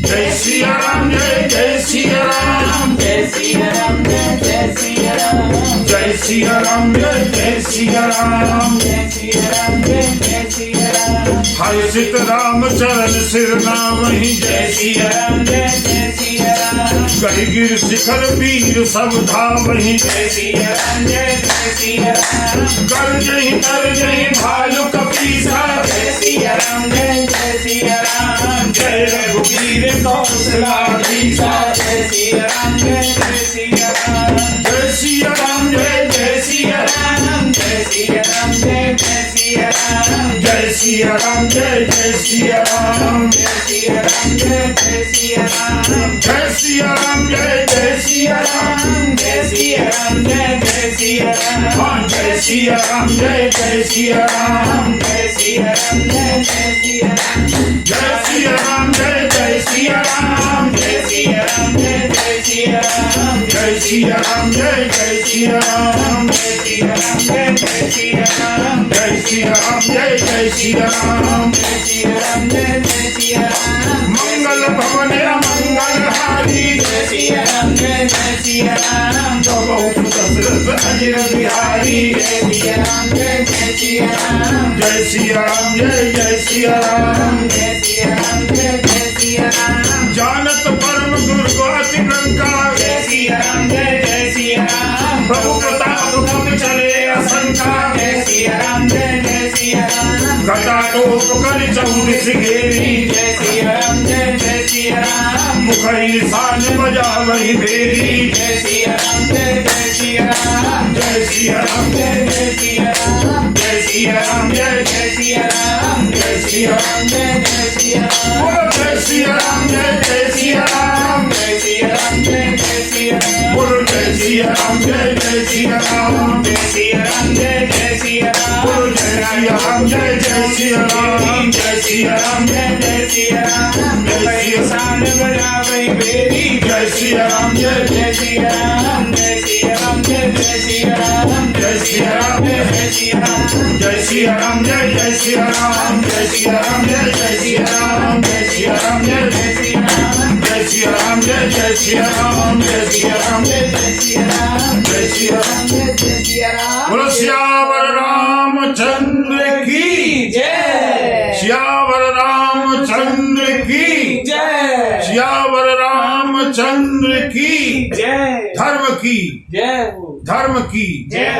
जय सिया राम, जय जय सिया राम, जय सिया राम, जय जय सिया राम, जय सिया राम, जय जय सिया राम, जय सिया राम, जय जय सिया राम, हरि सित राम चरण सिर नामहि, जय जय सिया राम, जय जय सिया राम, गहि गिर शिखर वीर सब धामहि, जय सिया राम, जय जय सिया राम, गर्जहि भालु कपीसा, जय सिया राम, जय जय सिया राम, जय रघुवीर कौशलाधीसा, जय सिया राम, जय जय सिया राम, जय सिया राम, जय जय सिया राम, जय सिया राम, जय जय सिया राम, जय सिया राम, जय जय सिया राम, जय सिया राम, जय जय सिया राम, जय सिया राम, जय जय सिया राम, जय सिया राम, जय जय सिया राम, हाँ जय सिया राम, जय जय सिया राम, जय सिया राम, जय जय सिया राम, जय सिया राम, जय जय सिया राम, जय सिया राम, जय जय सिया राम, जय जय सिया राम जय जय सिया राम जय सिया राम जय जय सिया राम जय सिया राम जय जय सिया राम जय सिया राम जय जय सिया राम मंगल भवन मंगलहारी जय सिया राम जय जय सिया राम बहुत दशरथ अजर बिहारी जय सिया राम जय जय सिया राम जय सिया राम जय जय सिया राम जय सिया राम जय जय सिया राम जानत परम दुर्गति लंका जय सिया राम जय जय सिया राम प्रभु प्रताप कब चले असंका जय सिया राम जय जय सिया राम घटा टोप कर चौदिस घेरी जय सिया राम जय जय सिया राम मुखरी साज बजा वही बेरी जय सिया राम जय जय सिया राम जय सिया राम जय जय सिया राम जय सिया राम जय जय सिया राम जय सिया राम जय जय सिया राम बोलो जय सिया राम जय जय सिया राम जय सिया राम जय जय सिया राम बोलो जय सिया राम जय जय सिया राम जय सिया राम जय जय सिया राम बोलो जय सिया राम जय जय सिया राम जय सिया राम जय जय सिया राम जय सान बजावे बेरी जय सिया राम जय जय सिया राम जय सिया राम जय जय सिया राम जय सिया राम जय सिया राम जय सिया राम जय जय सिया राम जय सिया राम जय जय सिया राम जय सिया राम जय जय सिया राम जय सिया राम जय जय सिया राम जय सिया राम जय जय सिया राम जय सिया राम जय जय सिया राम बोलो सियावर रामचंद्र की जय सियावर रामचंद्र की जय सियावर रामचंद्र की जय धर्म की जय धर्म की जय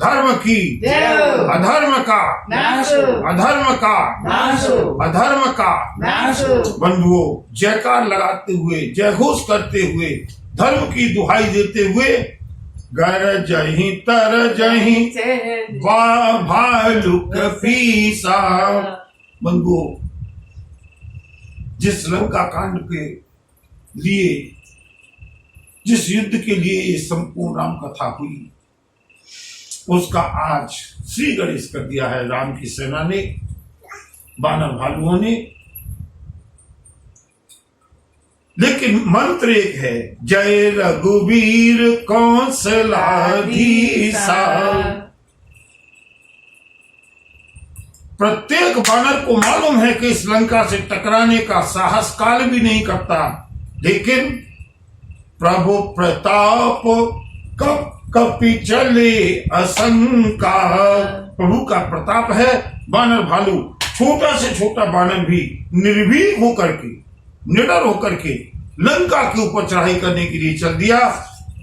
धर्म की जय अधर्म का नाशो अधर्म का नाशो अधर्म का नाशो बंधुओं जयकार लगाते हुए जय घोष करते हुए धर्म की दुहाई देते हुए गर जही तर जही भालुक फीसा। बंधुओं जिस लंका कांड के लिए जिस युद्ध के लिए ये संपूर्ण राम कथा हुई उसका आज श्री गणेश कर दिया है राम की सेना ने, बानर भालुओं ने। लेकिन मंत्र एक है, जय रघुवीर कौशलाधीसा। प्रत्येक बानर को मालूम है कि इस लंका से टकराने का साहस काल भी नहीं करता, लेकिन प्रभु प्रताप कप कपि चले असंका। प्रभु का प्रताप है। बानर भालू छोटा से छोटा बानर भी निर्भीक होकर के निडर होकर के लंका के ऊपर चढ़ाई करने के लिए चल दिया।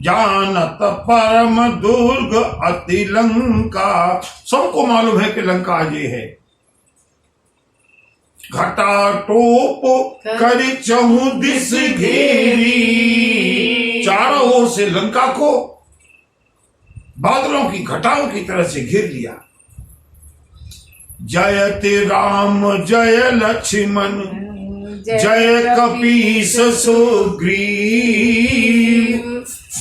जानत परम दुर्ग अति लंका। सबको मालूम है कि लंका अजय है। घटा टोप कर चहुदिस घेरी। चारों ओर से लंका को बादलों की घटाओं की तरह से घेर लिया। जयते राम जय लक्ष्मण जय कपीस सुग्रीव।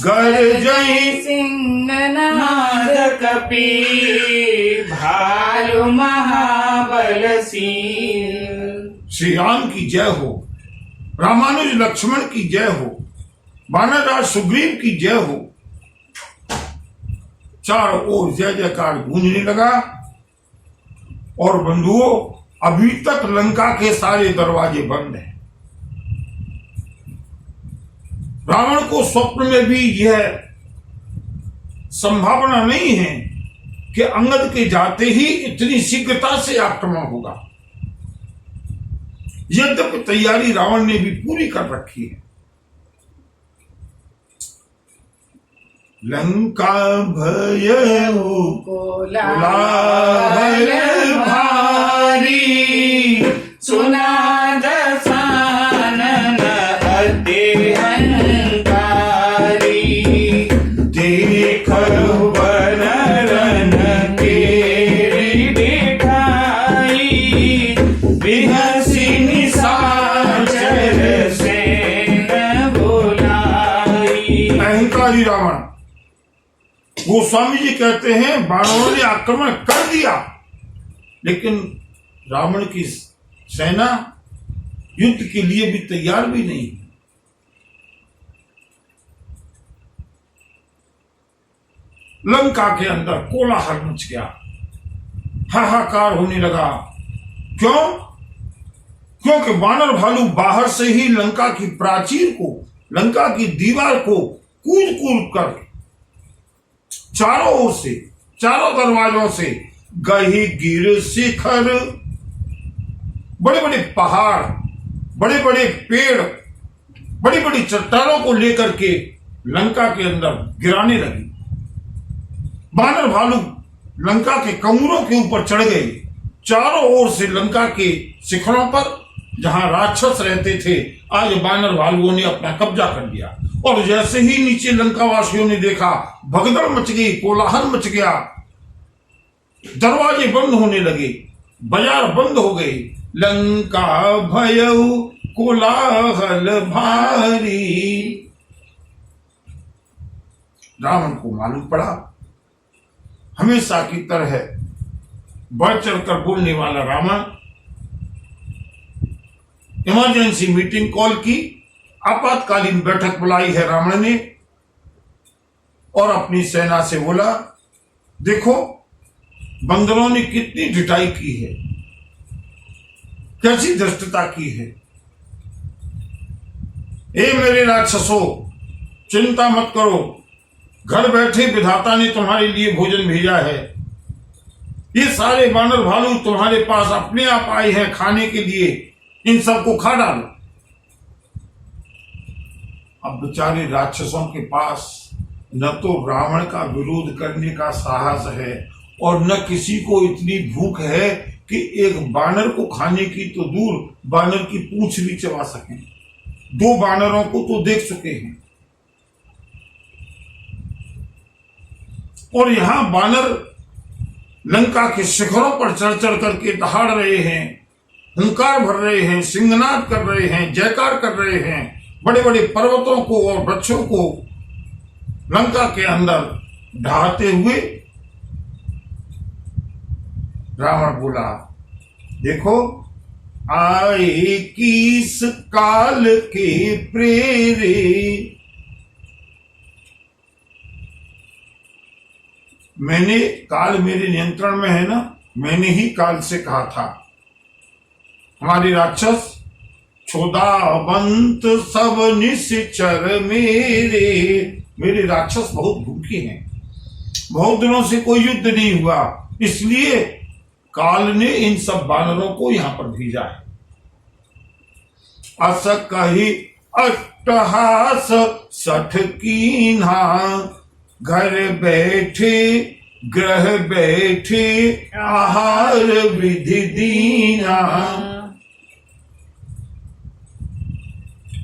गर्जय सिंहनाद कपी भालु महाबल सिंह। श्री राम की जय हो, रामानुज लक्ष्मण की जय हो, वानरराज सुग्रीव की जय हो। चारों ओर जय जयकार गूंजने लगा। और बंधुओं अभी तक लंका के सारे दरवाजे बंद हैं। रावण को स्वप्न में भी यह संभावना नहीं है कि अंगद के जाते ही इतनी शीघ्रता से आक्रमण होगा। यद्यपि तैयारी रावण ने भी पूरी कर रखी है। लंका भयउ कोलाहल भारी सुना दसानन अति हंकारी। देखो बनरन केरी दिखाई बिहसी निशाचर सेन बुलाई। अहंकारी रावण। गोस्वामी जी कहते हैं बाणों ने आक्रमण कर दिया, लेकिन रावण की सेना युद्ध के लिए भी तैयार भी नहीं। लंका के अंदर कोलाहल मच गया, हाहाकार होने लगा। क्यों? क्योंकि वानर भालू बाहर से ही लंका की प्राचीर को, लंका की दीवार को कूद कूद कर चारों ओर से, चारों दरवाजों से गही गिर शिखर, बड़े बड़े पहाड़, बड़े बड़े पेड़, बड़ी बड़ी चट्टानों को लेकर के लंका के अंदर गिराने लगी। वानर भालू लंका के कमरों के ऊपर चढ़ गए। चारों ओर से लंका के शिखरों पर जहां राक्षस रहते थे, आज वानर भालुओं ने अपना कब्जा कर लिया। और जैसे ही नीचे लंका वासियों ने देखा, भगदड़ मच गई, कोलाहल मच गया, दरवाजे बंद होने लगे, बाजार बंद हो गए। लंका भयउ कोलाहल भारी। रावण को मालूम पड़ा, हमेशा की तरह बढ़ चढ़कर बोलने वाला रावण इमरजेंसी मीटिंग कॉल की, आपातकालीन बैठक बुलाई है रावण ने, और अपनी सेना से बोला, देखो बंदरों ने कितनी ढिठाई की है, कैसी धृष्टता की है। ए मेरे राक्षसों, चिंता मत करो, घर बैठे विधाता ने तुम्हारे लिए भोजन भेजा है। ये सारे वानर भालू तुम्हारे पास अपने आप आए हैं खाने के लिए, इन सबको खा डालो। अब बेचारे राक्षसों के पास न तो रावण का विरोध करने का साहस है और न किसी को इतनी भूख है कि एक बानर को खाने की तो दूर, बानर की पूंछ भी चबा सकें। 2 बानरों को तो देख चुके हैं, और यहां बानर लंका के शिखरों पर चढ़ चढ़ करके दहाड़ रहे हैं, हुंकार भर रहे हैं, सिंहनाद कर रहे हैं, जयकार कर रहे हैं। बड़े बड़े पर्वतों को और वृक्षों को लंका के अंदर ढहाते हुए रावण बोला, देखो आए किस काल के प्रेरे, मैंने, काल मेरे नियंत्रण में है ना, मैंने ही काल से कहा था हमारे राक्षस क्षुधावंत सब निश्चर मेरे राक्षस बहुत भूखे हैं, बहुत दिनों से कोई युद्ध नहीं हुआ, इसलिए काल ने इन सब वानरों को यहां पर भेजा है। अस कही अट्टहास सठ कीन्हा, घर बैठे ग्रह बैठे आहार विधि दीना।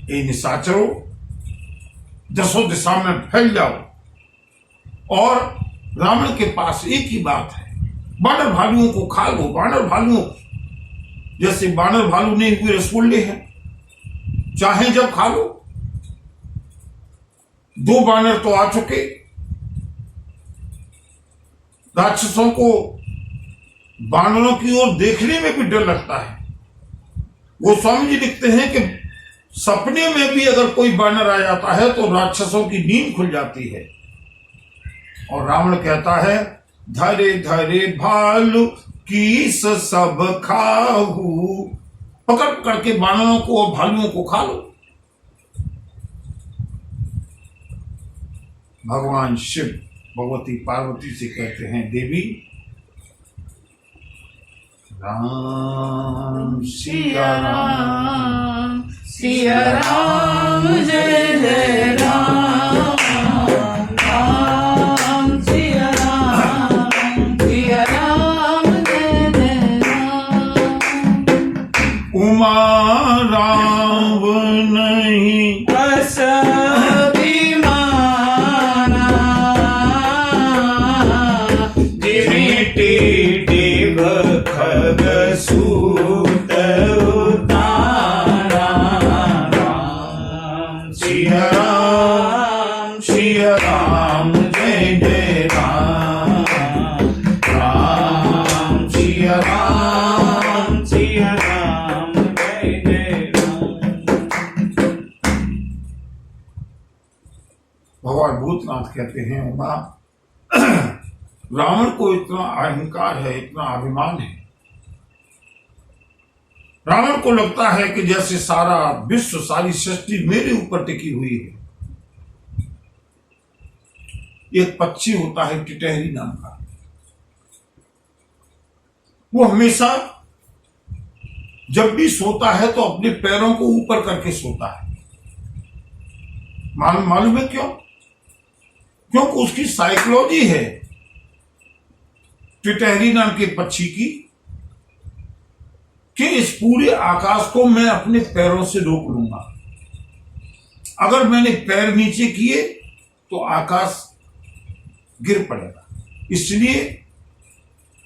इन निशाचरों, दसों दिशा में फैल जाओ, और रावण के पास एक ही बात है, बानर भालुओं को खा लो। बानर भालुओं जैसे बानर भालू ने हुए रसगुल्ले हैं, चाहे जब खा लो। 2 बानर तो आ चुके, राक्षसों को बानरों की ओर देखने में भी डर लगता है। वो स्वामी जी लिखते हैं कि सपने में भी अगर कोई बानर आ जाता है तो राक्षसों की नींद खुल जाती है। और रावण कहता है, धरे धरे भालू कीस सब खाहू, पकड़ पकड़ के बानरों को और भालुओं को खा लो। भगवान शिव भगवती पार्वती से कहते हैं, देवी राम सिया राम, सिया राम जय जय राम, राम सिया राम, सिया राम जय जय राम। उमा राम नहीं अस सूत उतारा, राम सिया राम जय जय राम, राम सिया राम जय जय राम। भगवान भूतनाथ कहते हैं, उमा रावण को इतना अहंकार है, इतना अभिमान है। रावण को लगता है कि जैसे सारा विश्व, सारी सृष्टि मेरे ऊपर टिकी हुई है। एक पक्षी होता है टिटहरी नाम का, वो हमेशा जब भी सोता है तो अपने पैरों को ऊपर करके सोता है। मालूम है क्यों? क्योंकि उसकी साइकोलॉजी है टिटहरी नाम के पक्षी की कि इस पूरे आकाश को मैं अपने पैरों से रोक लूंगा। अगर मैंने पैर नीचे किए तो आकाश गिर पड़ेगा। इसलिए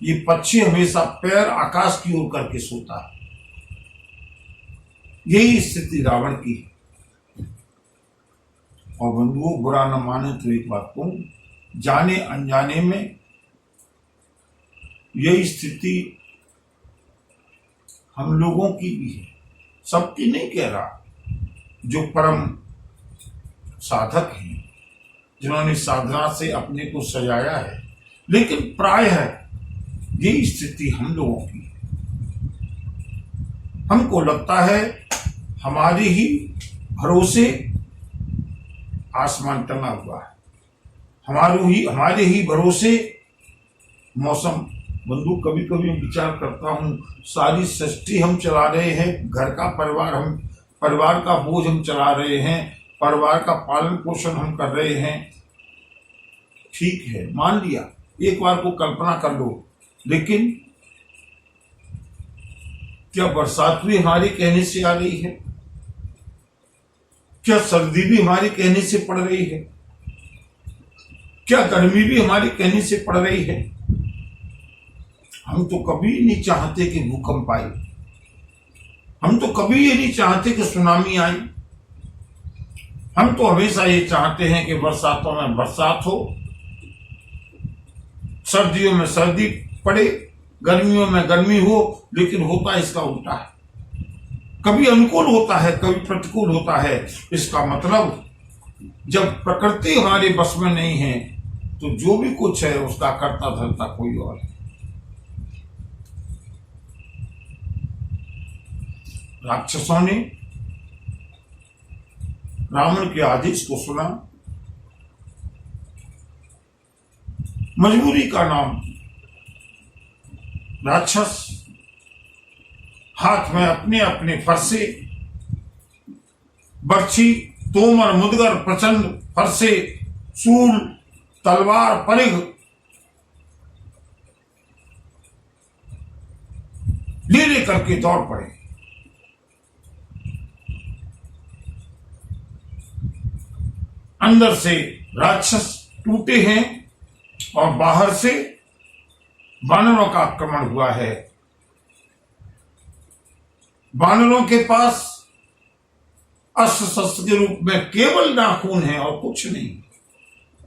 ये पक्षी हमेशा पैर आकाश की ओर करके सोता है। यही स्थिति रावण की है। और बंधुओं, बुरा न माने तो एक बात कहूं, जाने अनजाने में यही स्थिति हम लोगों की भी है। सबकी नहीं कह रहा, जो परम साधक हैं, जिन्होंने साधना से अपने को सजाया है, लेकिन प्रायः यही स्थिति हम लोगों की है। हमको लगता है हमारे ही भरोसे आसमान टंगा हुआ है, हमारे ही भरोसे मौसम। बंधु, कभी कभी विचार करता हूं, सारी सृष्टि हम चला रहे हैं, घर का परिवार का बोझ हम चला रहे हैं, परिवार का पालन पोषण हम कर रहे हैं। ठीक है, मान लिया, एक बार को कल्पना कर लो, लेकिन क्या बरसात भी हमारे कहने से आ रही है? क्या सर्दी भी हमारे कहने से पड़ रही है? क्या गर्मी भी हमारे कहने से पड़ रही है? हम तो कभी नहीं चाहते कि भूकंप आए, हम तो कभी ये नहीं चाहते कि सुनामी आए। हम तो हमेशा ये चाहते हैं कि बरसातों में बरसात हो, सर्दियों में सर्दी पड़े, गर्मियों में गर्मी हो, लेकिन होता इसका उल्टा है। कभी अनुकूल होता है, कभी प्रतिकूल होता है। इसका मतलब जब प्रकृति हमारे बस में नहीं है तो जो भी कुछ है उसका कर्ता धर्ता कोई और है। राक्षसों ने रावण के आदेश को सुना, मजबूरी का नाम राक्षस हाथ में अपने अपने फरसे, बर्छी, तोमर, मुदगर, प्रचंड फरसे, सूल, तलवार, परिघ ले करके दौड़ पड़े। अंदर से राक्षस टूटे हैं और बाहर से वानरों का आक्रमण हुआ है। वानरों के पास अस्त्र शस्त्र के रूप में केवल नाखून है और कुछ नहीं।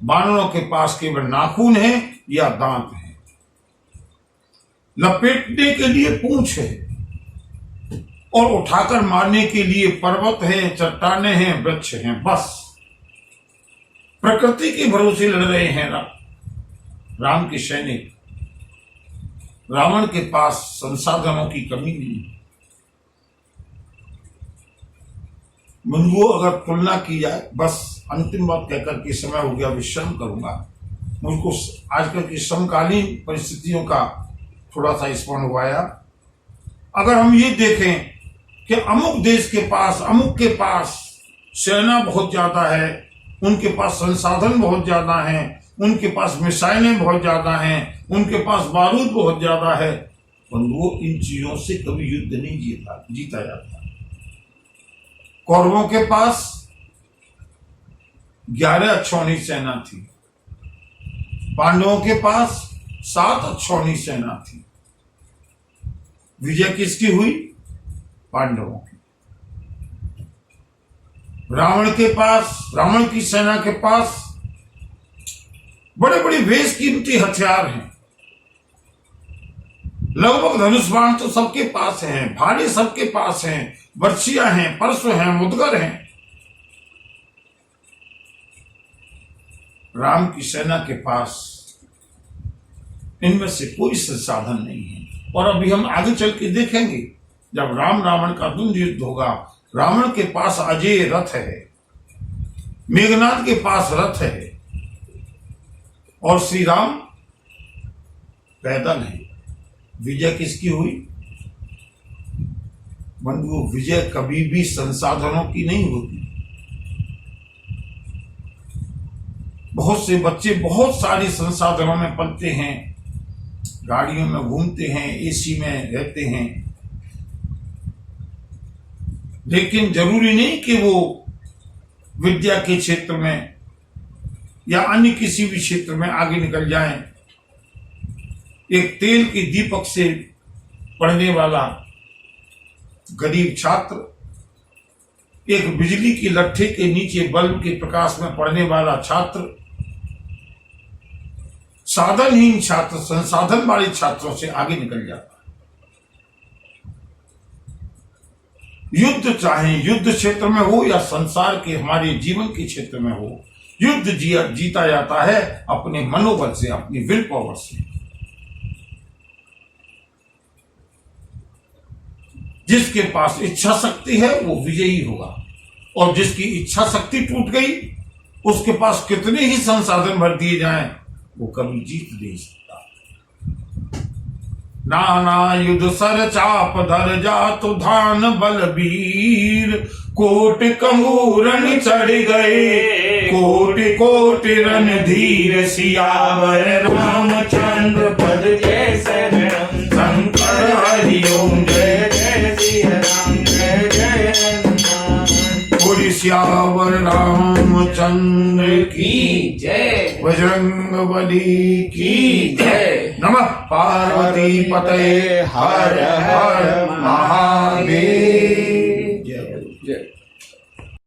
वानरों के पास केवल नाखून है या दांत है, लपेटने के लिए पूंछ है और उठाकर मारने के लिए पर्वत है, चट्टाने हैं, वृक्ष हैं। बस प्रकृति के भरोसे लड़ रहे हैं राम के सैनिक। रावण के पास संसाधनों की कमी नहीं है। बंधुओं, अगर तुलना की जाए, बस अंतिम बात कहकर के समय हो गया, विश्राम करूंगा। मुझको आजकल की समकालीन परिस्थितियों का थोड़ा सा स्मरण हुआ। अगर हम ये देखें कि अमुक देश के पास, अमुक के पास सेना बहुत ज्यादा है, उनके पास संसाधन बहुत ज्यादा हैं, उनके पास मिसाइलें बहुत ज्यादा हैं, उनके पास बारूद बहुत ज्यादा है, बंधुओं, इन चीजों से कभी युद्ध नहीं जीता जाता। कौरवों के पास 11 अक्षौहिणी सेना थी, पांडवों के पास 7 अक्षौहिणी सेना थी। विजय किसकी हुई? पांडवों की। रावण की सेना के पास बड़े बड़े बेशकीमती हथियार हैं। लगभग धनुष बाण तो सबके पास हैं, भाले सबके पास हैं, बर्छियां हैं, परशु हैं, मुदगर हैं। राम की सेना के पास इनमें से कोई संसाधन नहीं है। और अभी हम आगे चल के देखेंगे, जब राम रावण का द्वंद्व युद्ध होगा, रावण के पास अजेय रथ है, मेघनाथ के पास रथ है, और श्री राम पैदल है। विजय किसकी हुई? बंधुओं, विजय कभी भी संसाधनों की नहीं होती। बहुत से बच्चे बहुत सारे संसाधनों में पलते हैं, गाड़ियों में घूमते हैं, एसी में रहते हैं, लेकिन जरूरी नहीं कि वो विद्या के क्षेत्र में या अन्य किसी भी क्षेत्र में आगे निकल जाएं। एक तेल के दीपक से पढ़ने वाला गरीब छात्र, एक बिजली की लट्ठे के नीचे बल्ब के प्रकाश में पढ़ने वाला छात्र, साधनहीन छात्र संसाधन वाले छात्रों से आगे निकल जाता है। युद्ध चाहे युद्ध क्षेत्र में हो या संसार के हमारे जीवन के क्षेत्र में हो, युद्ध जीता जाता है अपने मनोबल से, अपनी विल पावर से। जिसके पास इच्छा शक्ति है वो विजयी होगा, और जिसकी इच्छा शक्ति टूट गई, उसके पास कितने ही संसाधन भर दिए जाएं, वो कभी जीत नहीं सकता। नाना युद्ध सर चाप धर जा तो धान बलबीर, कोट कहूरन चढ़ गए कोट कोट रणधीर, सियावर रामचंद्र पद जय शरणम, शंकर हरिओम जय जय श्री राम जय जय हनुमान। बोलिए सियावर रामचंद्र की जय, बजरंगबली की जय। नमः पार्वती पतये हर हर महादेव।